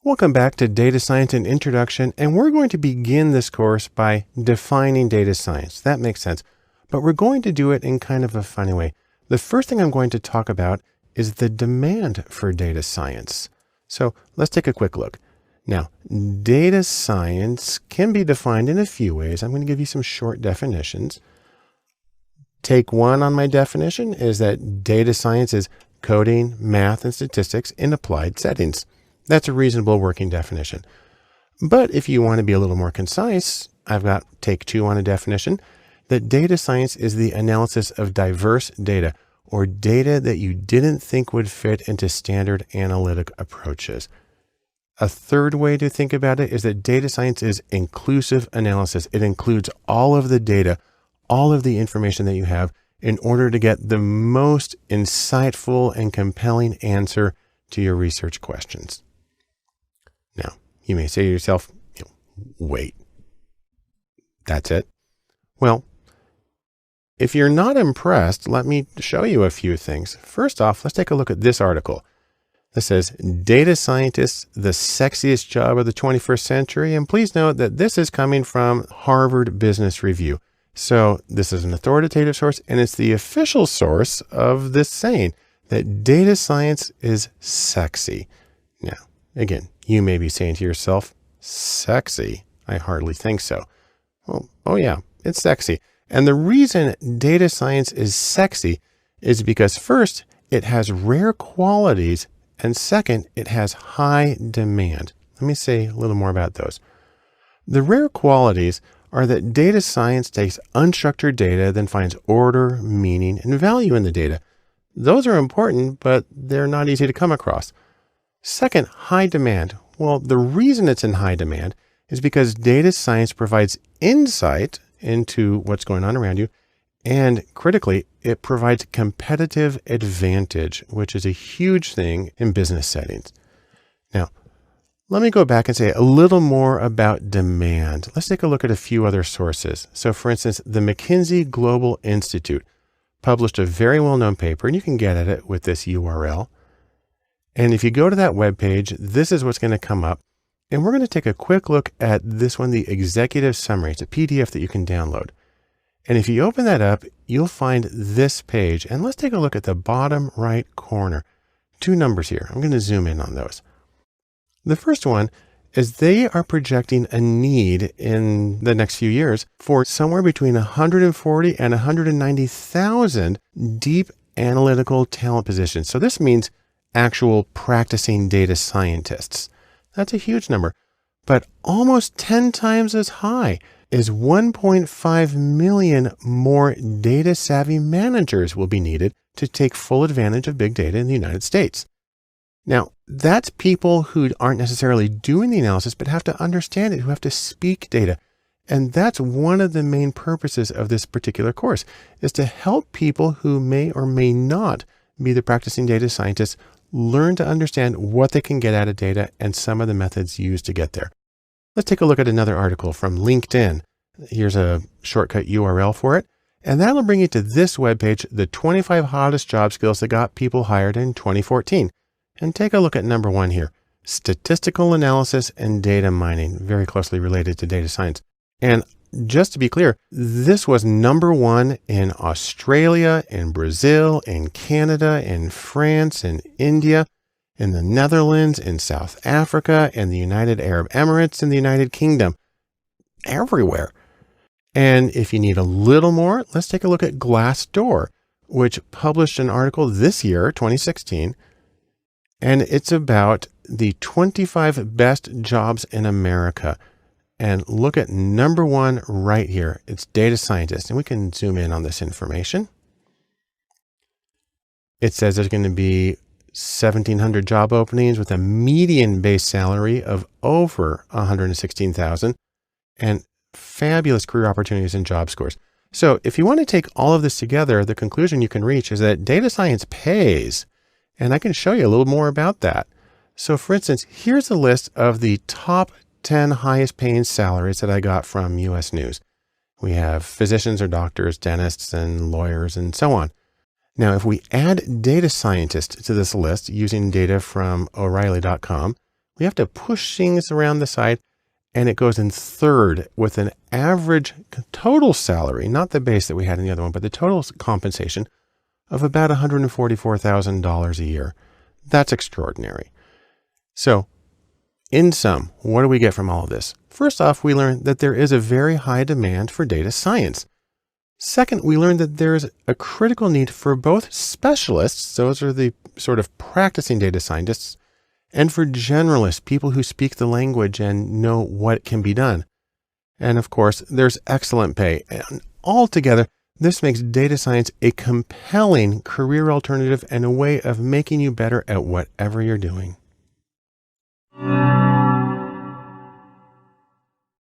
Welcome back to Data Science and Introduction, and we're going to begin this course by defining data science. That makes sense, but we're going to do it in kind of a funny way. The first thing I'm going to talk about is the demand for data science. So let's take a quick look. Now, data science can be defined in a few ways. I'm going to give you some short definitions. Take one on my definition is that data science is coding, math, and statistics in applied settings. That's a reasonable working definition. But if you want to be a little more concise, I've got take two on a definition that data science is the analysis of diverse data or data that you didn't think would fit into standard analytic approaches. A third way to think about it is that data science is inclusive analysis. It includes all of the data, all of the information that you have in order to get the most insightful and compelling answer to your research questions. Now, you may say to yourself, wait, that's it? Well, if you're not impressed, let me show you a few things. First off, let's take a look at this article. This says, Data Scientists, the Sexiest Job of the 21st Century. And please note that this is coming from Harvard Business Review. So this is an authoritative source, and it's the official source of this saying that data science is sexy. Now, again, you may be saying to yourself, sexy? I hardly think so. Well, oh yeah, it's sexy. And the reason data science is sexy is because first, it has rare qualities, and second, it has high demand. Let me say a little more about those. The rare qualities are that data science takes unstructured data, then finds order, meaning, and value in the data. Those are important, but they're not easy to come across. Second, high demand. Well, the reason it's in high demand is because data science provides insight into what's going on around you. And critically, it provides competitive advantage, which is a huge thing in business settings. Now, let me go back and say a little more about demand. Let's take a look at a few other sources. So for instance, the McKinsey Global Institute published a very well-known paper, and you can get at it with this URL. And if you go to that webpage, this is what's going to come up. And we're going to take a quick look at this one, the executive summary. It's a PDF that you can download. And if you open that up, you'll find this page. And let's take a look at the bottom right corner. Two numbers here. I'm going to zoom in on those. The first one is they are projecting a need in the next few years for somewhere between 140 and 190,000 deep analytical talent positions. So this means actual practicing data scientists. That's a huge number, but almost 10 times as high is 1.5 million more data savvy managers will be needed to take full advantage of big data in the United States. Now, that's people who aren't necessarily doing the analysis, but have to understand it, who have to speak data. And that's one of the main purposes of this particular course, is to help people who may or may not be the practicing data scientists learn to understand what they can get out of data and some of the methods used to get there. Let's take a look at another article from LinkedIn. Here's a shortcut URL for it. And that'll bring you to this webpage, the 25 hottest job skills that got people hired in 2014. And take a look at number one here, statistical analysis and data mining, very closely related to data science. And just to be clear, this was number one in Australia, in Brazil, in Canada, in France, in India, in the Netherlands, in South Africa, in the United Arab Emirates, in the United Kingdom, everywhere. And if you need a little more, let's take a look at Glassdoor, which published an article this year, 2016, and it's about the 25 best jobs in America. And look at number one right here. It's data scientist. And we can zoom in on this information. It says there's going to be 1,700 job openings with a median base salary of over 116,000 and fabulous career opportunities and job scores. So if you want to take all of this together, the conclusion you can reach is that data science pays. And I can show you a little more about that. So for instance, here's a list of the top 10 highest paying salaries that I got from US News. We have physicians or doctors, dentists, and lawyers, and so on. Now, if we add data scientists to this list using data from O'Reilly.com, We have to push things around the side, and it goes in third with an average total salary, not the base that we had in the other one, but the total compensation of about $144,000 a year. That's extraordinary. So, in sum, what do we get from all of this? First off, we learn that there is a very high demand for data science. Second, we learned that there is a critical need for both specialists, those are the sort of practicing data scientists, and for generalists, people who speak the language and know what can be done. And of course, there's excellent pay. And altogether, this makes data science a compelling career alternative and a way of making you better at whatever you're doing.